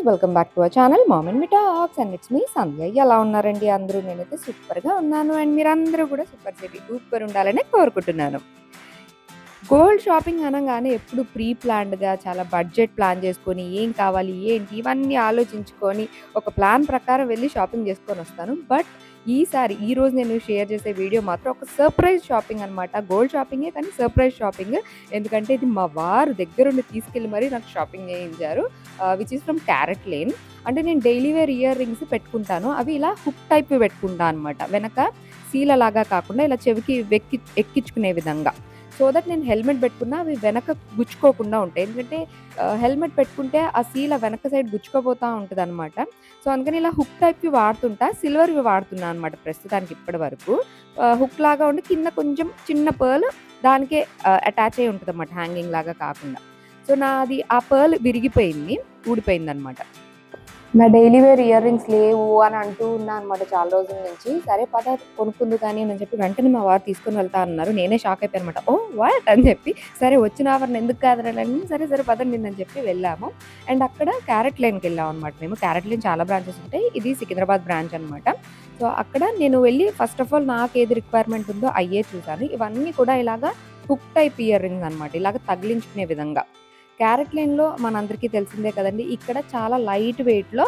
Welcome back to our channel mom and me talks and it's me Sandhya. ఎలా ఉన్నారండి అందరూ? నేనైతే సూపర్గా ఉన్నాను అండ్ మీరందరూ కూడా సూపర్ ఉండాలని కోరుకుంటున్నాను. గోల్డ్ షాపింగ్ అనగానే ఎప్పుడు ప్రీ ప్లాన్డ్‌గా చాలా బడ్జెట్ ప్లాన్ చేసుకొని ఏం కావాలి, ఏంటి ఇవన్నీ ఆలోచించుకొని ఒక ప్లాన్ ప్రకారం వెళ్లి షాపింగ్ చేసుకొనొస్తాను. బట్ ఈరోజు నేను షేర్ చేసే వీడియో మాత్రం ఒక సర్ప్రైజ్ షాపింగ్ అనమాట. గోల్డ్ షాపింగే కానీ సర్ప్రైజ్ షాపింగ్. ఎందుకంటే ఇది మా వారు దగ్గరుండి తీసుకెళ్ళి మరీ నాకు షాపింగ్ చేయించారు. Which is from carrot lane. అంటే నేను డైలీ వేర్ ఇయర్ రింగ్స్ పెట్టుకుంటాను. అవి ఇలా హుక్ టైప్‌వి పెట్టుకుంటా అనమాట. వెనక సీలలాగా కాకుండా ఇలా చెవికి ఎక్కించుకునే విధంగా. సో దట్ నేను హెల్మెట్ పెట్టుకున్నా అవి వెనక గుచ్చుకోకుండా ఉంటాయి. ఎందుకంటే హెల్మెట్ పెట్టుకుంటే ఆ సీల వెనక సైడ్ గుచ్చుకోపోతా ఉంటదనమాట. సో అందుకని ఇలా హుక్ టైప్‌వి వాడుతుంటా. సిల్వర్‌వి వాడుతున్నా అనమాట ప్రస్తుతానికి ఇప్పటి వరకు. హుక్ లాగా ఉండి కింద కొంచెం చిన్న పర్ల్ దానికే అటాచ్ అయ్యి ఉంటదనమాట, హ్యాంగింగ్ లాగా కాకుండా. సో నాది ఆ పర్ల్ విరిగిపోయింది, ఊడిపోయిందనమాట. నా డైలీ వేర్ ఇయర్ రింగ్స్ లేవు అని అంటూ ఉన్నా అనమాట చాలా రోజుల నుంచి. సరే పద కొనుక్కుందు కానీ అని చెప్పి వెంటనే మా వారు తీసుకొని వెళ్తా అన్నారు. నేనే షాక్ అయిపోయాను అనమాట. ఓహ్! వాట్ అని చెప్పి, సరే వచ్చిన ఆఫర్‌ని ఎందుకు కాదనాలని సరే పదండి అని చెప్పి వెళ్ళాము. అండ్ అక్కడ క్యారెట్ లేన్‌కి వెళ్ళాం అనమాట మేము. క్యారెట్ లేన్ చాలా బ్రాంచెస్ ఉంటాయి. ఇది సికింద్రాబాద్ బ్రాంచ్ అనమాట. సో అక్కడ నేను వెళ్ళి ఫస్ట్ ఆఫ్ ఆల్ నాకు ఏది రిక్వైర్మెంట్ ఉందో అయ్యే చూసాను. ఇవన్నీ కూడా ఇలాగా హుక్ టైప్ ఇయర్ రింగ్స్ అనమాట. ఇలాగ తగిలించుకునే విధంగా. క్యారెట్ లేన్‌లో మనందరికీ తెలిసిందే కదండీ! ఇక్కడ చాలా లైట్ వెయిట్‌లో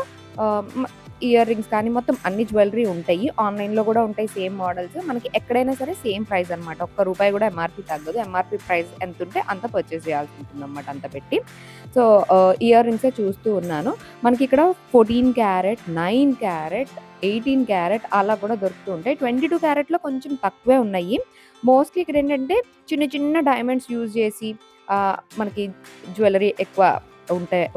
ఇయర్ రింగ్స్ కానీ మొత్తం అన్ని జ్యువెలరీ ఉంటాయి. ఆన్‌లైన్‌లో కూడా ఉంటాయి సేమ్ మోడల్స్. మనకి ఎక్కడైనా సరే సేమ్ ప్రైస్ అనమాట. ఒక్క రూపాయి కూడా ఎంఆర్‌పీ తగ్గదు. ఎంఆర్‌పీ ప్రైస్ ఎంతుంటే అంత పర్చేస్ చేయాల్సి ఉంటుందన్నమాట, అంత పెట్టి. సో ఇయర్ రింగ్సే చూస్తూ ఉన్నాను. మనకి ఇక్కడ 14 క్యారెట్, 9 క్యారెట్, 18 క్యారెట్ అలా కూడా దొరుకుతూ ఉంటాయి. 22 క్యారెట్‌లో కొంచెం తక్కువే ఉన్నాయి. మోస్ట్‌లీ ఇక్కడ ఏంటంటే చిన్న డైమండ్స్ యూజ్ చేసి మనకి జ్యువెలరీ ఎక్కువ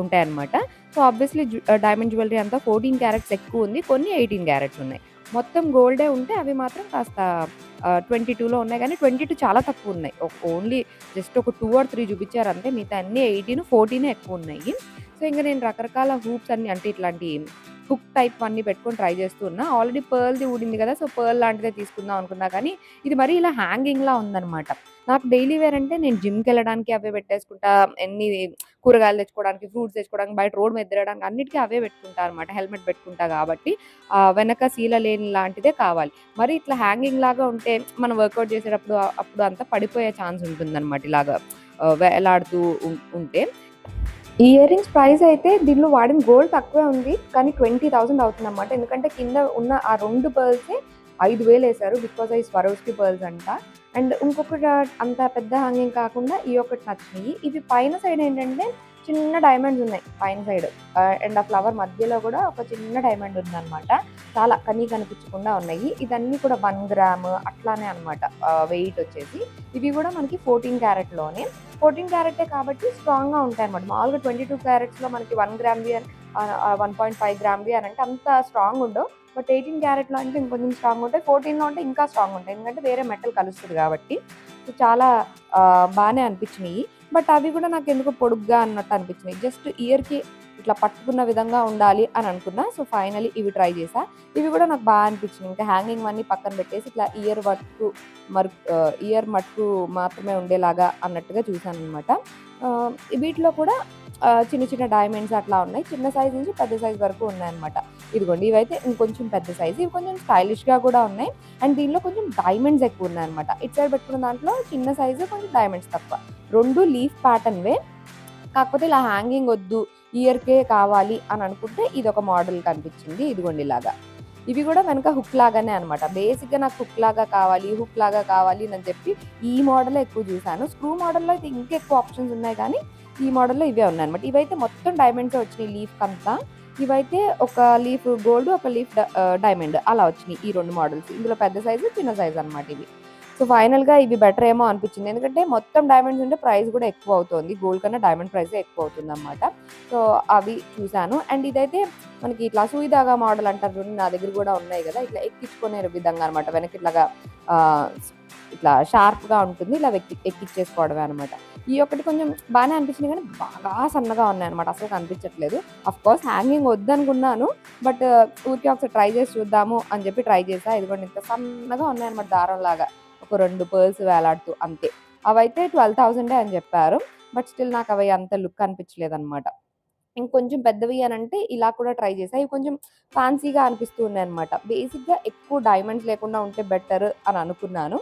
ఉంటాయన్నమాట. సో ఆబ్వియస్లీ డైమండ్ జ్యువెలరీ అంతా 14 క్యారెట్స్ ఎక్కువ ఉంది. కొన్ని 18 క్యారెట్స్ ఉన్నాయి. మొత్తం గోల్డే ఉంటే అవి మాత్రం కాస్త 22లో ఉన్నాయి. కానీ 22 చాలా తక్కువ ఉన్నాయి. ఓన్లీ జస్ట్ ఒక 2 ఆర్ 3 చూపించారు అంతే. మిగతా అన్నీ 18, 14 ఎక్కువ ఉన్నాయి. సో ఇంక నేను రకరకాల హూప్స్ అన్ని అంటే ఇట్లాంటి హుక్ టైప్ అన్నీ పెట్టుకొని ట్రై చేస్తూ ఉన్నా. ఆల్రెడీ పర్ల్‌ది ఊడింది కదా! సో పర్ల్ లాంటిదే తీసుకుందాం అనుకున్నా కానీ ఇది మరీ ఇలా హ్యాంగింగ్‌లా ఉందనమాట. నాకు డైలీ వేర్ అంటే నేను జిమ్‌కెళ్ళడానికి అవే పెట్టేసుకుంటా. ఎన్ని కూరగాయలు తెచ్చుకోవడానికి, ఫ్రూట్స్ తెచ్చుకోవడానికి, బయట రోడ్ మీద తిరగడానికి అన్నిటికి అవే పెట్టుకుంటా అనమాట. హెల్మెట్ పెట్టుకుంటా కాబట్టి వెనక సీల లేని లాంటిదే కావాలి. మరి ఇట్లా హ్యాంగింగ్ లాగా ఉంటే మనం వర్కౌట్ చేసేటప్పుడు అప్పుడు అంతా పడిపోయే ఛాన్స్ ఉంటుందనమాట. ఇలాగా వేలాడుతూ ఉంటే. ఈ ఇయర్ రింగ్స్ ప్రైస్ అయితే దీనిలో వాడిన గోల్డ్ తక్కువే ఉంది. కానీ 20,000 అవుతుందన్నమాట. ఎందుకంటే కింద ఉన్న ఆ 2 పర్ల్సే 5,000 ఏశారు. బికాజ్ అయి స్వరోస్కి పర్ల్స్ అంట. అండ్ ఇంకొకటి అంత పెద్ద హ్యాంగింగ్ కాకుండా ఈ ఒకటి నచ్చినాయి. ఇవి పైన సైడ్ ఏంటంటే చిన్న డైమండ్స్ ఉన్నాయి పైన సైడ్. అండ్ ఆ ఫ్లవర్ మధ్యలో కూడా ఒక చిన్న డైమండ్ ఉందన్నమాట. చాలా కనిపించకుండా ఉన్నాయి. ఇదన్నీ కూడా 1 గ్రామ్ అట్లానే అనమాట వెయిట్ వచ్చేసి. ఇవి కూడా మనకి 14 క్యారెట్‌లోనే. 14 క్యారెటే కాబట్టి స్ట్రాంగ్‌గా ఉంటాయన్నమాట. మామూలుగా 22 క్యారెట్స్‌లో మనకి 1 గ్రామ్‌వి 1.5 గ్రామ్‌వి అని అంటే అంత స్ట్రాంగ్ ఉండవు. బట్ 18 క్యారెట్‌లో అంటే ఇంకొంచెం స్ట్రాంగ్ ఉంటాయి. 14లో అంటే ఇంకా స్ట్రాంగ్ ఉంటాయి. ఎందుకంటే వేరే మెటల్ కలుస్తది కాబట్టి. సో చాలా బానే అనిపించినియి. బట్ అవి కూడా నాకెందుకో పొడుగ్గా అన్నట్టు అనిపించినాయి. జస్ట్ ఇయర్‌కి ఇట్లా పట్టుకున్న విధంగా ఉండాలి అని అనుకున్నా. సో ఫైనల్లీ ఇవి ట్రై చేశా. ఇవి కూడా నాకు బాగా అనిపించినాయి. ఇంకా హ్యాంగింగ్ అన్నీ పక్కన పెట్టేసి ఇట్లా ఇయర్ మటుకు మాత్రమే ఉండేలాగా అన్నట్టుగా చూసాననమాట. వీటిలో కూడా చిన్న డైమండ్స్ అట్లా ఉన్నాయి. చిన్న సైజ్ నుంచి పెద్ద సైజ్ వరకు ఉన్నాయన్నమాట. ఇదిగోండి ఇవైతే ఇంకొంచెం పెద్ద సైజ్. ఇవి కొంచెం స్టైలిష్‌గా కూడా ఉన్నాయి. అండ్ దీనిలో కొంచెం డైమండ్స్ ఎక్కువ ఉన్నాయన్నమాట. ఇటు సైడ్ పెట్టుకున్న దాంట్లో చిన్న సైజు, కొంచెం డైమండ్స్ తక్కువ. 2 లీఫ్ ప్యాటర్న్‌వే. కాకపోతే ఇలా హ్యాంగింగ్ వద్దు, ఇయర్‌కే కావాలి అని అనుకుంటే ఇదొక మోడల్ కనిపించింది. ఇదిగోండి ఇలాగా. ఇవి కూడా వెనక హుక్ లాగానే అనమాట. బేసిక్‌గా నాకు హుక్ లాగా కావాలి అని చెప్పి ఈ మోడలే ఎక్కువ చూసాను. స్క్రూ మోడల్‌లో అయితే ఇంకా ఎక్కువ ఆప్షన్స్ ఉన్నాయి కానీ ఈ మోడల్‌లో ఇవే ఉన్నాయన్నమాట. ఇవైతే మొత్తం డైమండ్సే వచ్చినాయి లీఫ్‌కంతా. ఇవైతే ఒక లీఫ్ గోల్డ్, ఒక లీఫ్ డైమండ్ అలా వచ్చినాయి ఈ 2 మోడల్స్. ఇందులో పెద్ద సైజు, చిన్న సైజు అనమాట ఇవి. సో ఫైనల్‌గా ఇవి బెటర్ ఏమో అనిపించింది. ఎందుకంటే మొత్తం డైమండ్స్ ఉంటే ప్రైస్ కూడా ఎక్కువ అవుతుంది. గోల్డ్ కన్నా డైమండ్ ప్రైసే ఎక్కువ అవుతుందన్నమాట. సో అవి చూసాను. అండ్ ఇదైతే మనకి ఇట్లా సూయిదాగా మోడల్ అంటారు చూడండి, నా దగ్గర కూడా ఉన్నాయి కదా! ఇట్లా ఎక్కించుకునే విధంగా అనమాట. వెనక్కి ఇట్లాగా ఇట్లా షార్ప్‌గా ఉంటుంది. ఇలా ఎక్కిచ్చేసుకోవడమే అనమాట. ఈ ఒకటి కొంచెం బానే అనిపించింది కానీ బాగా సన్నగా ఉన్నాయన్నమాట. అసలు కనిపించట్లేదు. Of course hanging వద్దనుకున్నాను. బట్ ఊరికే ఒకసారి ట్రై చేసి చూద్దాము అని చెప్పి ట్రై చేశా. ఇదిగోండి ఇంత సన్నగా ఉన్నాయన్నమాట దారంలాగా. ఒక 2 పర్ల్స్ వేలాడుతూ అంతే. అవైతే 12,000 అని చెప్పారు. బట్ స్టిల్ నాకు అవి అంత లుక్ అనిపించలేదన్నమాట. ఇంకొంచెం పెద్దవి అనంటే ఇలా కూడా ట్రై చేశా. ఇవి కొంచెం ఫ్యాన్సీగా అనిపిస్తూ ఉన్నాయన్నమాట. బేసిక్‌గా ఎక్కువ డైమండ్స్ లేకుండా ఉంటే బెటర్ అని అనుకున్నాను.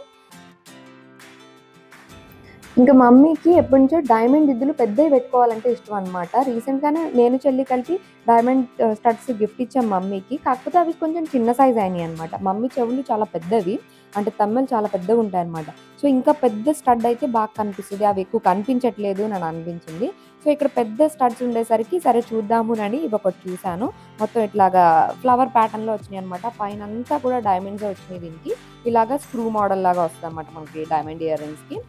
ఇంకా మమ్మీకి ఎప్పటినుంచో డైమండ్ దిద్దులు పెద్దవి పెట్టుకోవాలంటే ఇష్టం అనమాట. రీసెంట్‌గానే నేను, చెల్లి కలిపి డైమండ్ స్టడ్స్ గిఫ్ట్ ఇచ్చాం మమ్మీకి. కాకపోతే అవి కొంచెం చిన్న సైజ్ అయినాయన్నమాట. మమ్మీ చెవులు చాలా పెద్దవి. అంటే తమ్మెలు చాలా పెద్దగుంటాయన్నమాట. సో, ఇంకా పెద్ద స్టడ్ అయితే బాగా కనిపిస్తది. అవి ఎక్కువ కనిపించట్లేదు అని అనిపించింది. సో, ఇక్కడ పెద్ద స్టడ్స్ ఉండేసరికి సరే చూద్దామునని ఇవొకటి చూసాను. మొత్తం ఇట్లాగా ఫ్లవర్ ప్యాటర్న్‌లో వచ్చినాయన్నమాట. పైనంతా కూడా డైమండ్సే వచ్చినాయి దీనికి. ఇలాగా స్క్రూ మోడల్ లాగా వస్తదన్నమాట మనకి డైమండ్ ఇయర్ రింగ్స్‌కి.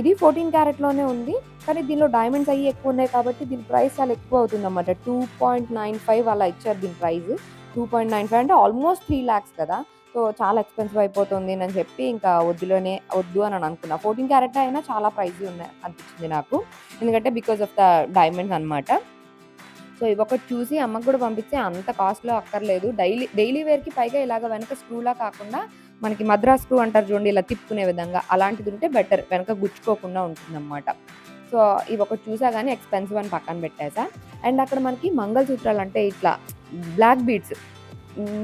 ఇది 14 క్యారెట్‌లోనే ఉంది. కానీ దీనిలో డైమండ్స్ అయ్యి ఎక్కువున్నాయి కాబట్టి దీని ప్రైస్ చాలా ఎక్కువ అవుతుందన్నమాట. 2.95 అలా ఇచ్చారు దీని ప్రైస్. 2.95 అంటే ఆల్మోస్ట్ 3,00,000 కదా! సో, చాలా ఎక్స్‌పెన్సివ్ అయిపోతుంది అని చెప్పి ఇంకా వద్దు అని అనుకున్నా. 14 క్యారెట్ అయినా చాలా ప్రైజీ ఉన్నాయి అనిపించింది నాకు. ఎందుకంటే బికాస్ ఆఫ్ ద డైమండ్స్ అన్నమాట. సో, ఇవొకటి చూసి అమ్మకి కూడా పంపిస్తే అంత కాస్ట్‌లో అక్కర్లేదు. డైలీ వేర్‌కి పైగా ఇలాగ వెనక స్క్రూలా కాకుండా మనకి మద్రాస్ స్క్రూ అంటారు చూడండి ఇలా తిప్పుకునే విధంగా. అలాంటిది ఉంటే బెటర్. వెనక గుచ్చుకోకుండా ఉంటుందన్నమాట. సో, ఇవొకటి చూసా గానీ ఎక్స్‌పెన్సివ్ అని పక్కన పెట్టేసా. అండ్ అక్కడ మనకి మంగళసూత్రాలు అంటే ఇట్లా బ్లాక్ బీడ్స్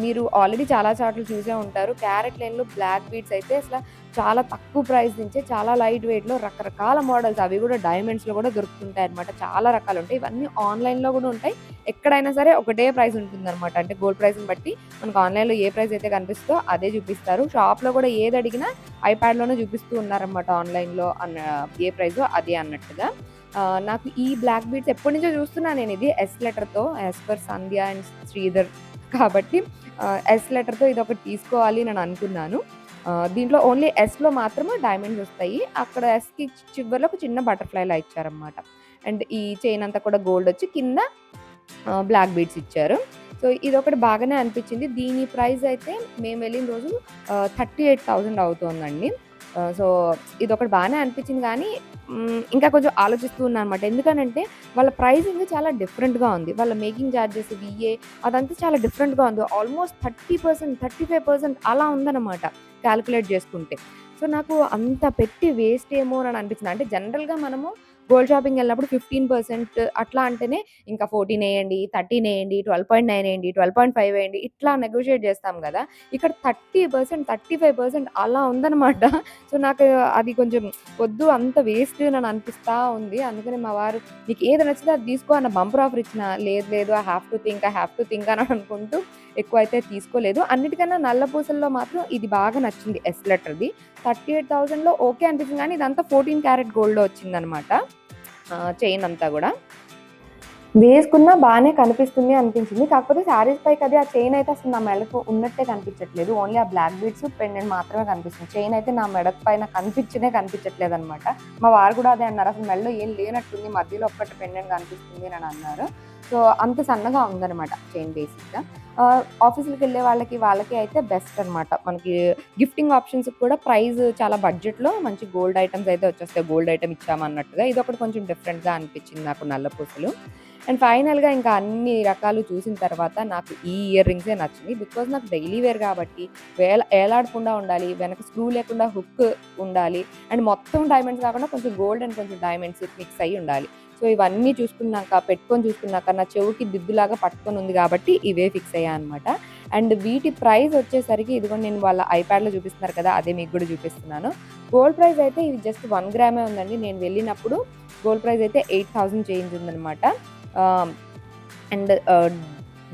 మీరు ఆల్రెడీ చాలా చోట్ల చూసే ఉంటారు. క్యారెట్ లేన్‌లో బ్లాక్ బీడ్స్ అయితే అసల చాలా తక్కువ ప్రైస్ నుంచే చాలా లైట్ వెయిట్‌లో రకరకాల మోడల్స్ అవి కూడా డైమండ్స్‌లో కూడా దొరుకుతుంటాయన్నమాట. చాలా రకాలుంటాయి. ఇవన్నీ ఆన్‌లైన్‌లో కూడా ఉంటాయి. ఎక్కడైనా సరే ఒకటే ప్రైస్ ఉంటుందన్నమాట. అంటే గోల్డ్ ప్రైస్‌ని బట్టి మనకు ఆన్‌లైన్‌లో ఏ ప్రైస్ అయితే కనిపిస్తుందో అదే చూపిస్తారు. షాప్‌లో కూడా ఏది అడిగినా ఐప్యాడ్‌లోనే చూపిస్తూ ఉన్నారన్నమాట ఆన్‌లైన్‌లో ఏ ప్రైసో అదే అన్నట్టుగా. నాకు ఈ బ్లాక్ బీడ్స్ ఎప్పటినుంచో చూస్తున్నా నేనిది ఎస్ లెటర్‌తో as per Sandhya and Sridhar కాబట్టి ఎస్ లెటర్‌తో ఇదొకటి తీసుకోవాలి అని అనుకున్నాను. దీంట్లో ఓన్లీ ఎస్‌లో మాత్రమే డైమండ్స్ వస్తాయి. అక్కడ ఎస్‌కి చివరలో ఒక చిన్న బటర్‌ఫ్లైలా ఇచ్చారన్నమాట. అండ్ ఈ చైన్ అంతా కూడా గోల్డ్ వచ్చి కింద బ్లాక్ బీడ్స్ ఇచ్చారు. సో, ఇదొకటి బాగానే అనిపించింది. దీని ప్రైస్ అయితే మేము వెళ్ళిన రోజు 38,000 అవుతోందండి. సో, ఇదొకటి బానే అనిపించింది కానీ ఇంకా కొంచెం ఆలోచిస్తూ ఉన్నానన్నమాట. ఎందుకనంటే వాళ్ళ ప్రైజింగ్ చాలా డిఫరెంట్‌గా ఉంది. వాళ్ళ మేకింగ్ చార్జెస్, వీఏ అదంతా చాలా డిఫరెంట్‌గా ఉంది. ఆల్మోస్ట్ 30%, 35% అలా ఉందన్నమాట కాలిక్యులేట్ చేసుకుంటే. సో, నాకు అంత పెట్టి వేస్ట్ ఏమో అని అనిపించింది. అంటే జనరల్‌గా మనము గోల్డ్ షాపింగ్‌కి వెళ్ళినప్పుడు 15% అట్లా అంటేనే ఇంకా 14 ఎయండి, 13 ఎయండి, 12.9 ఎయండి, 12.5 ఎయండి ఇట్లా నెగోషియేట్ చేస్తాం గదా! ఇక్కడ 30%, 35% అలా ఉందన్నమాట. సో, నాకు అది కొంచెం వద్దు అంత వేస్ట్ అని అనిపిస్తా ఉంది. అందుకని మా వారు "నీకు ఏది నచ్చితే అది తీసుకో" అన్న బంపర్ ఆఫర్ ఇచ్చినా, లేదు లేదు ఐ హావ్ టు థింక్ అని అనుకుంటూ ఎక్కువైతే తీసుకోలేదు. అన్నిటికన్నా నల్ల పూసల్లో మాత్రం ఇది బాగా నచ్చింది ఎస్ లెటర్‌ది. 38,000లో ఓకే అనిపించింది కానీ ఇదంతా 14 క్యారెట్ గోల్డ్‌లో వచ్చిందన్నమాట. చైన్ అంతా గూడా. వేసుకున్నా బానే కనిపిస్తుంది అనిపించింది. కాకపోతే శారీస్ పైకి అది ఆ చైన్ అయితే అసలు నా మెడకు ఉన్నట్టే కనిపించట్లేదు. ఓన్లీ ఆ బ్లాక్ బీడ్స్, పెండెంట్ మాత్రమే కనిపిస్తుంది. చైన్ అయితే నా మెడ పైన కనిపించట్లేదనమాట. మా వారు కూడా అదే అన్నారు. అసలు మెడలో ఏం లేనట్టుంది. మధ్యలో ఒక్కటి పెండెంట్ కనిపిస్తుంది అని అన్నారు. సో, అంత సన్నగా ఉందనమాట చైన్ బేసిక్‌గా. ఆఫీసులకెళ్ళే వాళ్ళకి అయితే బెస్ట్ అనమాట. మనకి గిఫ్టింగ్ ఆప్షన్స్‌కి కూడా ప్రైస్ చాలా బడ్జెట్‌లో మంచి గోల్డ్ ఐటెమ్స్ అయితే వచ్చేస్తాయి. గోల్డ్ ఐటెమ్ ఇచ్చామన్నట్టుగా. ఇదొకటి కొంచెం డిఫరెంట్‌గా అనిపించింది నాకు నల్ల పూసలు. అండ్ ఫైనల్‌గా ఇంకా అన్ని రకాలు చూసిన తర్వాత నాకు ఈ ఇయర్ రింగ్సే నచ్చినియి. బికాజ్ నాకు డైలీ వేర్ కాబట్టి ఏలాడకుండా ఉండాలి. వెనక స్క్రూ లేకుండా హుక్ ఉండాలి. అండ్ మొత్తం డైమండ్స్ కాకుండా కొంచెం గోల్డ్ అండ్ కొంచెం డైమండ్స్ మిక్స్ అయ్యి ఉండాలి. సో, ఇవన్నీ పెట్టుకొని చూసుకున్నాక నా చెవుకి దిద్దులాగా పట్టుకొని ఉంది కాబట్టి ఇవే ఫిక్స్ అయ్యా అనమాట. అండ్ వీటి ప్రైస్ వచ్చేసరికి ఇదిగోండి నేను వాళ్ళ ఐప్యాడ్‌లో చూపిస్తున్నారు కదా! అదే మీకు కూడా చూపిస్తున్నాను. గోల్డ్ ప్రైస్ అయితే ఇది జస్ట్ 1 గ్రామే ఉందండి. నేను వెళ్ళినప్పుడు గోల్డ్ ప్రైస్ అయితే 8,000 చేంజ్ ఉందనమాట. అండ్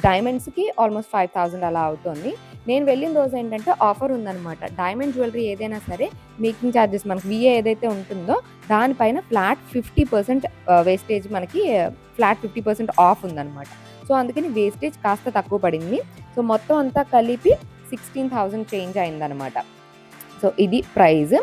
డైమండ్స్‌కి ఆల్మోస్ట్ 5,000 అలా అవుతోంది. నేను వెళ్ళిన రోజు ఏంటంటే ఆఫర్ ఉందనమాట. డైమండ్ జ్యువెలరీ ఏదైనా సరే మేకింగ్ చార్జెస్ మనకి వీఏ ఏదైతే ఉంటుందో దానిపైన ఫ్లాట్ 50% వేస్టేజ్ మనకి ఫ్లాట్ 50% ఆఫ్ ఉందనమాట. సో, అందుకని వేస్టేజ్ కాస్త తక్కువ పడింది. సో, మొత్తం అంతా కలిపి 16,000 చేంజ్ అయిందనమాట. సో, ఇది ప్రైస్.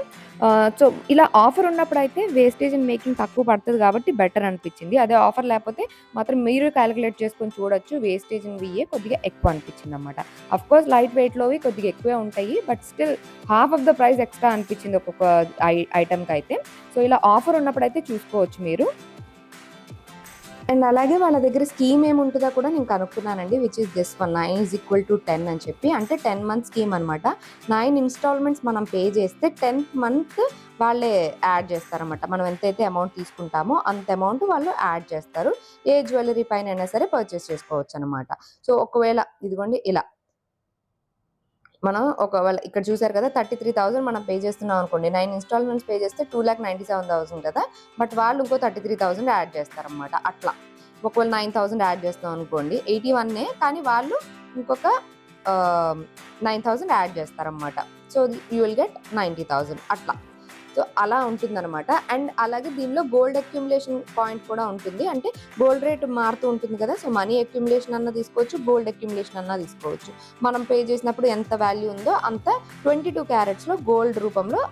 సో, ఇలా ఆఫర్ ఉన్నప్పుడైతే వేస్టేజ్ అండ్ మేకింగ్ తక్కువ పడతది కాబట్టి బెటర్ అనిపించింది. అదే ఆఫర్ లేకపోతే మాత్రం మీరు కాలిక్యులేట్ చేసుకొని చూడొచ్చు. వేస్టేజ్ అండ్ వీఏ కొద్దిగా ఎక్కువ అనిపించిందనమాట. అఫ్‌కోర్స్ లైట్ వెయిట్‌లోవి కొద్దిగా ఎక్కువే ఉంటాయి. But still half of the price extra అనిపించింది ఒక్కొక్క ఐటెమ్‌కైతే. సో, ఇలా ఆఫర్ ఉన్నప్పుడైతే చూసుకోవచ్చు మీరు. అండ్ అలాగే వాళ్ళ దగ్గర స్కీమ్ ఏముంటుందో కూడా నేను కనుక్కున్నానండి. విచ్ ఈస్ దిస్ వన్ 9 = 10 అని చెప్పి. అంటే 10 మంత్ స్కీమ్ అనమాట. 9 ఇన్స్టాల్మెంట్స్ మనం పే చేస్తే 10th మంత్ వాళ్ళే యాడ్ చేస్తారనమాట. మనం ఎంతైతే అమౌంట్ తీసుకుంటామో అంత అమౌంట్ వాళ్ళు యాడ్ చేస్తారు. ఏ జ్యువెలరీ పైన అయినా సరే పర్చేస్ చేసుకోవచ్చు అనమాట. సో ఒకవేళ ఇదిగోండి ఇలా మనం ఒకవేళ ఇక్కడ చూసారు కదా 33,000 మనం పే చేస్తున్నాం అనుకోండి. 9 ఇన్స్టాల్మెంట్స్ పే చేస్తే 2,97,000 కదా. బట్ వాళ్ళు ఇంకో 33,000 యాడ్ చేస్తారనమాట. అట్లా ఒకవేళ 9,000 యాడ్ చేస్తాం అనుకోండి 81 కానీ వాళ్ళు ఇంకొక 9,000 యాడ్ చేస్తారనమాట. సో యూ విల్ గెట్ 90,000 అట్లా. సో అలా ఉంటుందన్నమాట. అండ్ అలాగే దీనిలో గోల్డ్ అక్యుములేషన్ పాయింట్ కూడా ఉంటుంది. అంటే గోల్డ్ రేట్ మారుతూ ఉంటుంది కదా. సో మనీ అక్యుములేషన్ అన్నా తీసుకోవచ్చు, గోల్డ్ అక్యుములేషన్ అన్నా తీసుకోవచ్చు. మనం పే చేసినప్పుడు ఎంత వాల్యూ ఉందో అంత 22 క్యారెట్స్లో గోల్డ్ రూపంలో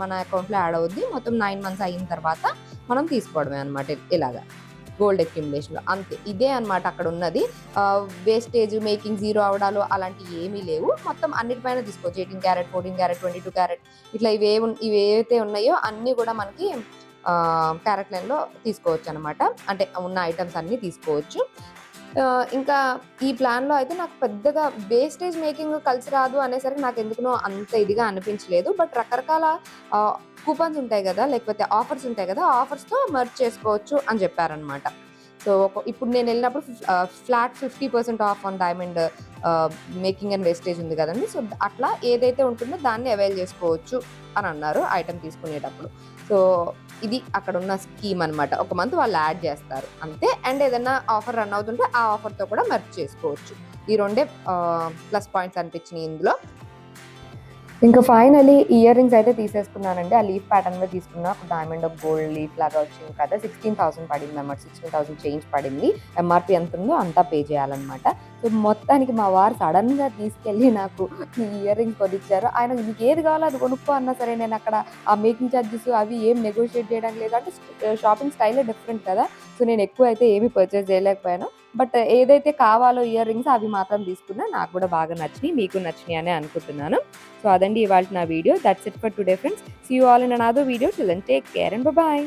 మన అకౌంట్లో యాడ్ అవుద్ది. మొత్తం 9 మంత్స్ అయిన తర్వాత మనం తీసుకోవడమే అనమాట. ఇలాగా గోల్డ్ అక్యుములేషన్లో అంతే. ఇదే అనమాట అక్కడ ఉన్నది. వేస్టేజ్, మేకింగ్ జీరో అవడాలు అలాంటివి ఏమీ లేవు. మొత్తం అన్నిటిపైన తీసుకోవచ్చు. 18 క్యారెట్, 14 క్యారెట్, 22 క్యారెట్ ఇట్లా ఇవేవైతే ఉన్నాయో అన్నీ కూడా మనకి క్యారెట్ లైన్లో తీసుకోవచ్చు అనమాట. అంటే ఉన్న ఐటమ్స్ అన్నీ తీసుకోవచ్చు. ఇంకా ఈ ప్లాన్లో అయితే నాకు పెద్దగా వేస్టేజ్ మేకింగ్ కలిసి రాదు అనేసరికి నాకు ఎందుకునో అంత ఇదిగా అనిపించలేదు. బట్ రకరకాల కూపన్స్ ఉంటాయి కదా, లేకపోతే ఆఫర్స్ ఉంటాయి కదా, ఆఫర్స్తో మర్జ్ చేసుకోవచ్చు అని చెప్పారనమాట. సో ఇప్పుడు నేను వెళ్ళినప్పుడు flat 50% of on diamond making and wastage ఉంది కదండి. సో అట్లా ఏదైతే ఉంటుందో దాన్ని అవైల్ చేసుకోవచ్చు అని అన్నారు ఐటమ్ తీసుకునేటప్పుడు. సో ఇది అక్కడ ఉన్న స్కీమ్ అనమాట. ఒక మంత్ వాళ్ళు యాడ్ చేస్తారు అంతే. అండ్ ఏదైనా ఆఫర్ రన్ అవుతుంటే ఆ ఆఫర్తో కూడా మర్జ్ చేసుకోవచ్చు. ఈ రెండే ప్లస్ పాయింట్స్ అనిపించినాయి ఇందులో. ఇంకా ఫైనలీ ఇయర్ రింగ్స్ అయితే తీసేసుకున్నానండి. ఆ లీఫ్ ప్యాటర్న్లో తీసుకున్నా. ఒక డైమండ్ ఆఫ్ గోల్డ్ లీఫ్ లాగా వచ్చింది కదా. 16,000 పడింది అనమాట. 16,000 చేంజ్ పడింది. ఎంఆర్పి ఎంత ఉందో అంతా పే చేయాలన్నమాట. సో మొత్తానికి మా వారు సడన్గా తీసుకెళ్ళి నాకు ఈ ఇయర్ రింగ్స్ కొనిచ్చారు. ఆయన నీకు ఏది కావాలో అది కొనుక్కో అన్నా సరే నేను అక్కడ ఆ మేకింగ్ ఛార్జెస్ అవి ఏం నెగోషియేట్ చేయడం లేదు. అంటే షాపింగ్ స్టైలే డిఫరెంట్ కదా. సో నేను ఎక్కువ అయితే ఏమీ పర్చేస్ చేయలేకపోయాను. బట్ ఏదైతే కావాలో ఇయర్ రింగ్స్ అవి మాత్రం తీసుకున్నా. నాకు కూడా బాగా నచ్చినాయి, మీకు నచ్చినాయి అని అనుకుంటున్నాను. సో అదండి ఇవాళ నా వీడియో. That's it for today friends. See you all in another video. Till then take care and by.